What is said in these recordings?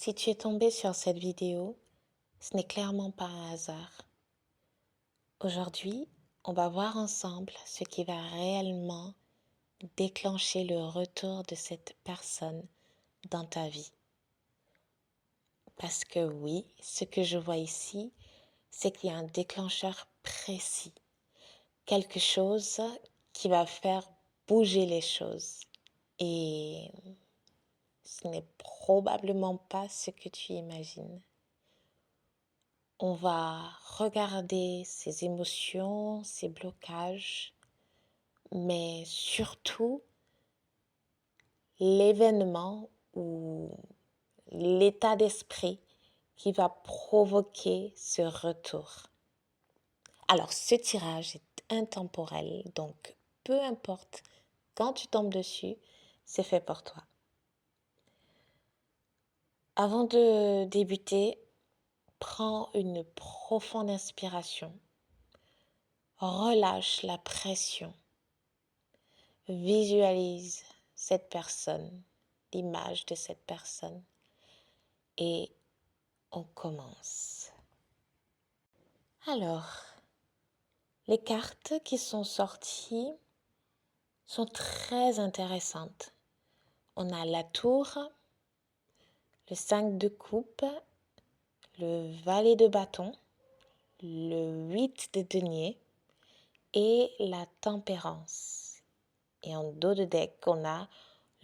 Si tu es tombé sur cette vidéo, ce n'est clairement pas un hasard. Aujourd'hui, on va voir ensemble ce qui va réellement déclencher le retour de cette personne dans ta vie. Parce que oui, ce que je vois ici, c'est qu'il y a un déclencheur précis. Quelque chose qui va faire bouger les choses. Et ce n'est probablement pas ce que tu imagines. On va regarder ses émotions, ses blocages, mais surtout l'événement ou l'état d'esprit qui va provoquer ce retour. Alors, ce tirage est intemporel, donc peu importe quand tu tombes dessus, c'est fait pour toi. Avant de débuter, prends une profonde inspiration. Relâche la pression. Visualise cette personne, l'image de cette personne. Et on commence. Alors, les cartes qui sont sorties sont très intéressantes. On a la tour, le 5 de coupe, le valet de bâton, le 8 de denier et la tempérance. Et en dos de deck, on a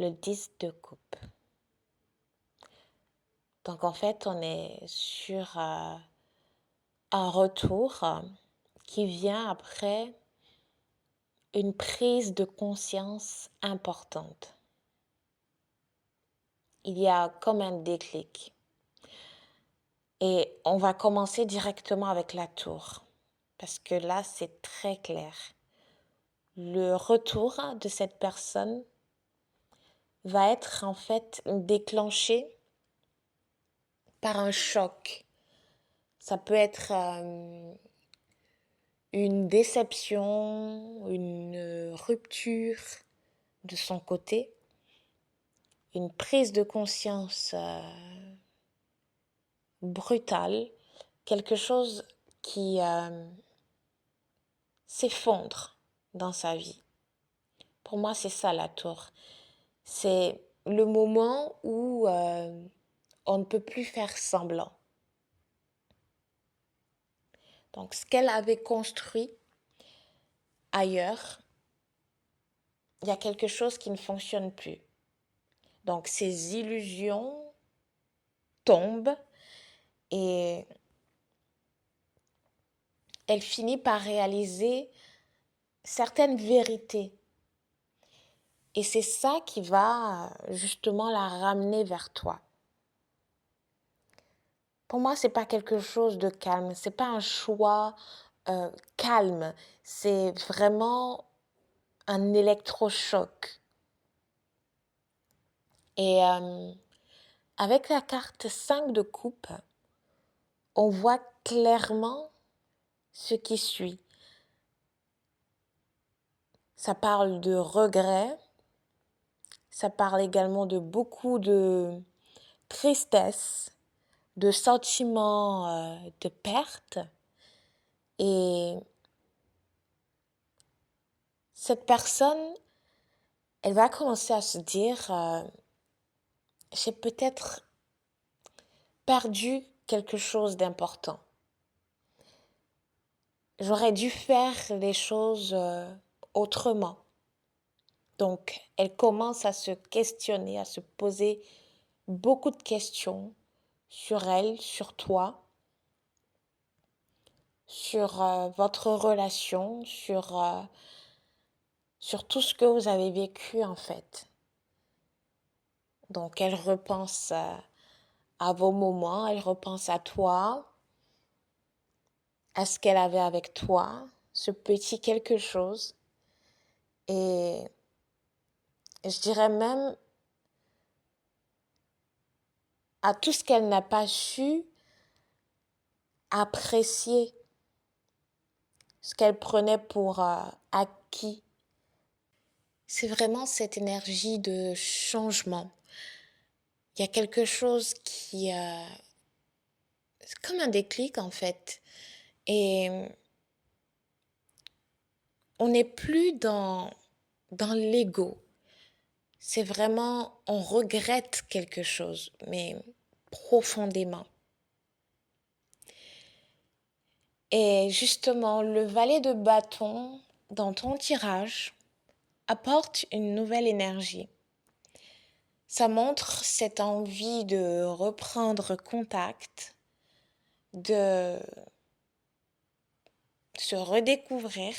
le 10 de coupe. Donc en fait, on est sur un retour qui vient après une prise de conscience importante. Il y a comme un déclic. Et on va commencer directement avec la tour, parce que là, c'est très clair. Le retour de cette personne va être en fait déclenché par un choc. Ça peut être une déception, une rupture de son côté, une prise de conscience brutale, quelque chose qui s'effondre dans sa vie. Pour moi, c'est ça la tour. C'est le moment où on ne peut plus faire semblant. Donc, ce qu'elle avait construit ailleurs, il y a quelque chose qui ne fonctionne plus. Donc, ses illusions tombent et elle finit par réaliser certaines vérités. Et c'est ça qui va justement la ramener vers toi. Pour moi, c'est pas quelque chose de calme, c'est pas un choix calme, c'est vraiment un électrochoc. Et avec la carte 5 de coupe, on voit clairement ce qui suit. Ça parle de regret, ça parle également de beaucoup de tristesse, de sentiments de perte. Et cette personne, elle va commencer à se dire, j'ai peut-être perdu quelque chose d'important. J'aurais dû faire les choses autrement. Donc, elle commence à se questionner, à se poser beaucoup de questions sur elle, sur toi, sur votre relation, sur tout ce que vous avez vécu en fait. Donc, elle repense à vos moments, elle repense à toi, à ce qu'elle avait avec toi, ce petit quelque chose. Et je dirais même à tout ce qu'elle n'a pas su apprécier, ce qu'elle prenait pour acquis. C'est vraiment cette énergie de changement. Il y a quelque chose qui... c'est comme un déclic en fait. Et on n'est plus dans l'ego. C'est vraiment, on regrette quelque chose, mais profondément. Et justement, le valet de bâton dans ton tirage apporte une nouvelle énergie. Ça montre cette envie de reprendre contact, de se redécouvrir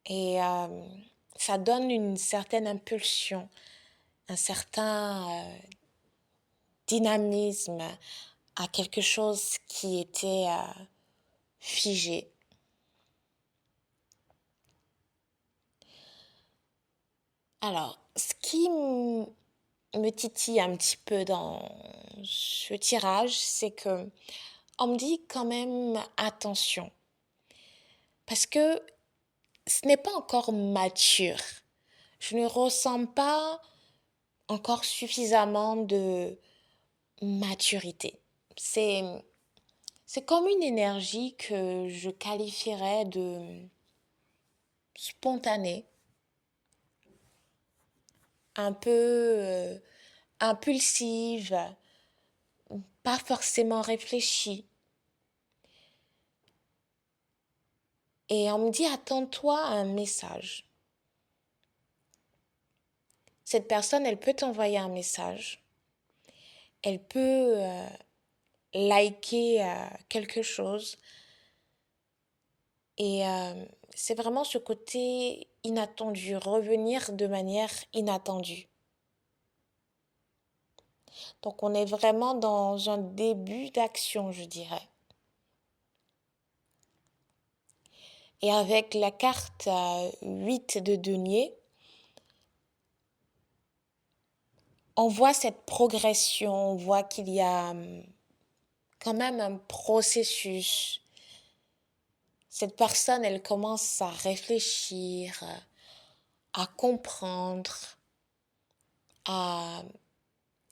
et ça donne une certaine impulsion, un certain dynamisme à quelque chose qui était figé. Alors, ce qui me titille un petit peu dans ce tirage, c'est que on me dit quand même attention, parce que ce n'est pas encore mature. Je ne ressens pas encore suffisamment de maturité. C'est, c'est comme une énergie que je qualifierais de spontanée, un peu impulsive, pas forcément réfléchie. Et on me dit, attends-toi à un message. Cette personne, elle peut t'envoyer un message. Elle peut liker quelque chose. Et c'est vraiment ce côté inattendu, revenir de manière inattendue. Donc on est vraiment dans un début d'action, je dirais. Et avec la carte 8 de denier, on voit cette progression, on voit qu'il y a quand même un processus. Cette personne, elle commence à réfléchir, à comprendre, à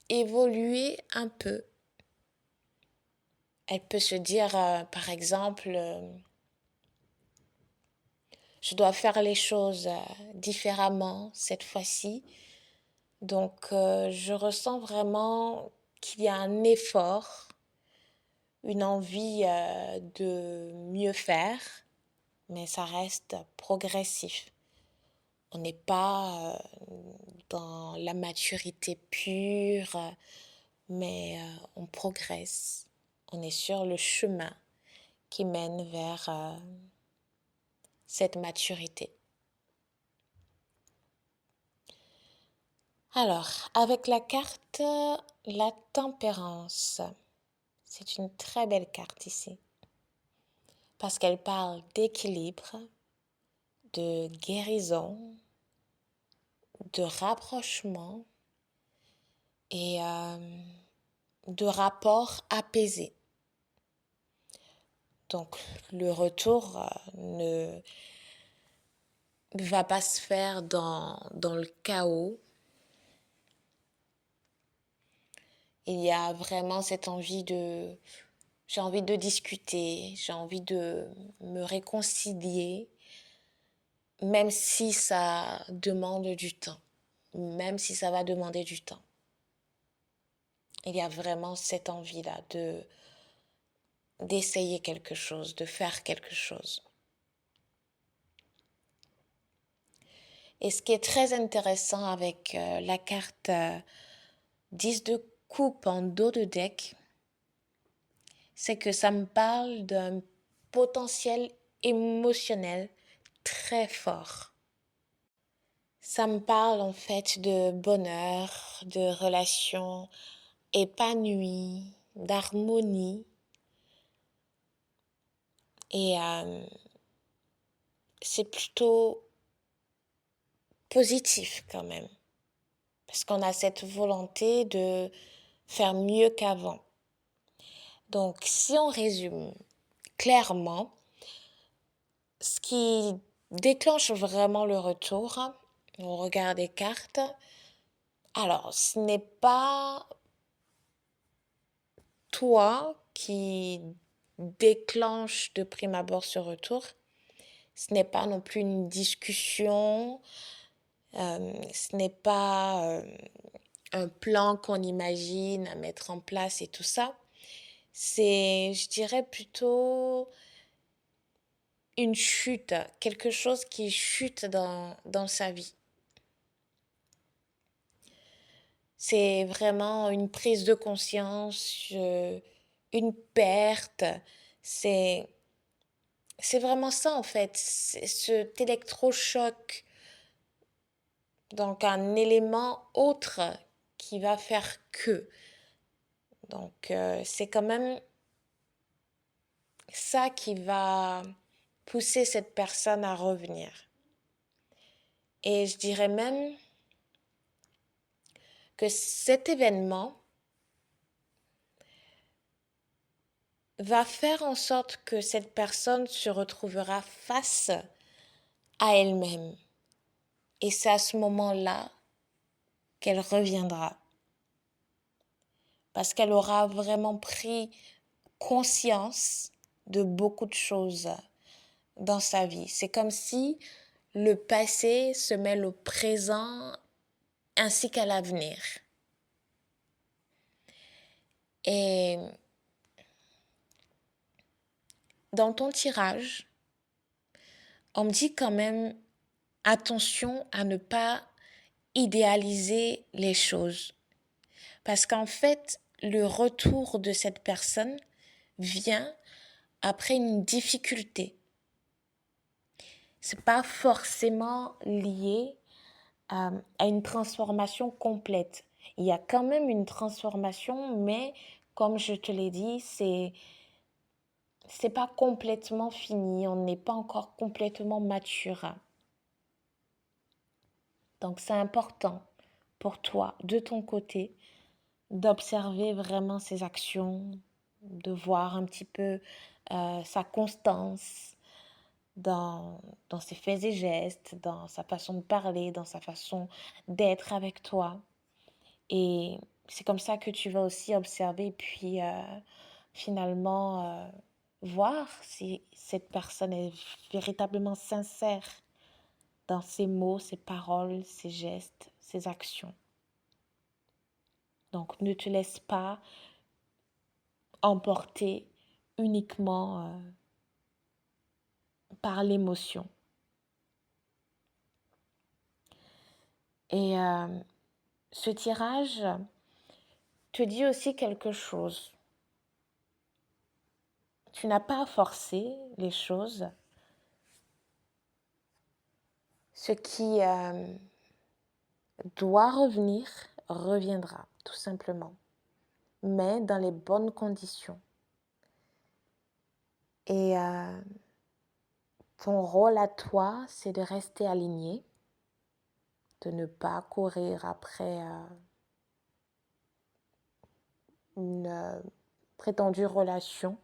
évoluer un peu. Elle peut se dire, par exemple, je dois faire les choses différemment cette fois-ci. Donc, je ressens vraiment qu'il y a un effort, une envie de mieux faire, mais ça reste progressif. On n'est pas dans la maturité pure, mais on progresse. On est sur le chemin qui mène vers cette maturité. Alors, avec la carte la tempérance, c'est une très belle carte ici, parce qu'elle parle d'équilibre, de guérison, de rapprochement et de rapport apaisé. Donc, le retour ne va pas se faire dans le chaos. Il y a vraiment cette envie j'ai envie de discuter, j'ai envie de me réconcilier, même si ça demande du temps, même si ça va demander du temps. Il y a vraiment cette envie-là d'essayer quelque chose, de faire quelque chose. Et ce qui est très intéressant avec la carte 10 de coupe en dos de deck, c'est que ça me parle d'un potentiel émotionnel très fort. Ça me parle en fait de bonheur, de relations épanouies, d'harmonie. Et c'est plutôt positif quand même. Parce qu'on a cette volonté de faire mieux qu'avant. Donc si on résume clairement, ce qui déclenche vraiment le retour, on regarde les cartes, Alors, ce n'est pas toi qui déclenche de prime abord ce retour. Ce n'est pas non plus une discussion, ce n'est pas un plan qu'on imagine à mettre en place et tout ça. C'est, je dirais plutôt une chute, quelque chose qui chute dans sa vie. C'est vraiment une prise de conscience, une perte. C'est, c'est vraiment ça en fait, c'est cet électrochoc. Donc un élément autre qui va faire que. Donc c'est quand même ça qui va pousser cette personne à revenir. Et je dirais même que cet événement va faire en sorte que cette personne se retrouvera face à elle-même. Et c'est à ce moment-là qu'elle reviendra. Parce qu'elle aura vraiment pris conscience de beaucoup de choses dans sa vie. C'est comme si le passé se mêle au présent ainsi qu'à l'avenir. Et dans ton tirage, on me dit quand même attention à ne pas idéaliser les choses. Parce qu'en fait, le retour de cette personne vient après une difficulté. C'est pas forcément lié à une transformation complète. Il y a quand même une transformation, mais comme je te l'ai dit, c'est pas complètement fini. On n'est pas encore complètement mature. Donc c'est important pour toi, de ton côté, d'observer vraiment ses actions, de voir un petit peu sa constance dans ses faits et gestes, dans sa façon de parler, dans sa façon d'être avec toi. Et c'est comme ça que tu vas aussi observer, puis finalement voir si cette personne est véritablement sincère dans ses mots, ses paroles, ses gestes, ses actions. Donc ne te laisse pas emporter uniquement par l'émotion. Et ce tirage te dit aussi quelque chose. Tu n'as pas à forcer les choses. Ce qui doit revenir, reviendra, tout simplement. Mais dans les bonnes conditions. Et ton rôle à toi, c'est de rester aligné, de ne pas courir après une prétendue relation.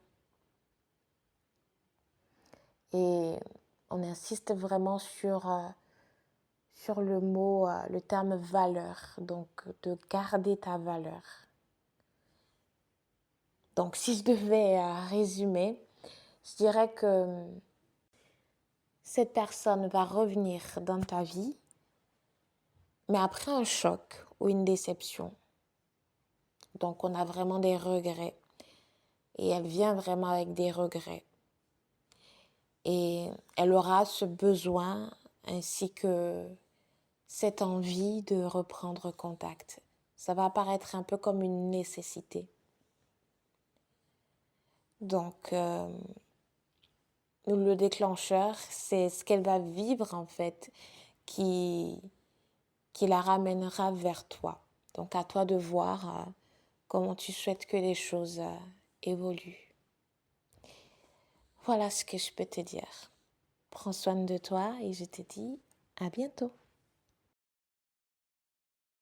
Et on insiste vraiment sur le mot, le terme valeur, donc de garder ta valeur. Donc si je devais résumer, je dirais que cette personne va revenir dans ta vie, mais après un choc ou une déception. Donc on a vraiment des regrets. Et elle vient vraiment avec des regrets. Et elle aura ce besoin ainsi que cette envie de reprendre contact. Ça va apparaître un peu comme une nécessité. Donc, le déclencheur, c'est ce qu'elle va vivre en fait qui la ramènera vers toi. Donc, à toi de voir comment tu souhaites que les choses évoluent. Voilà ce que je peux te dire. Prends soin de toi et je te dis à bientôt.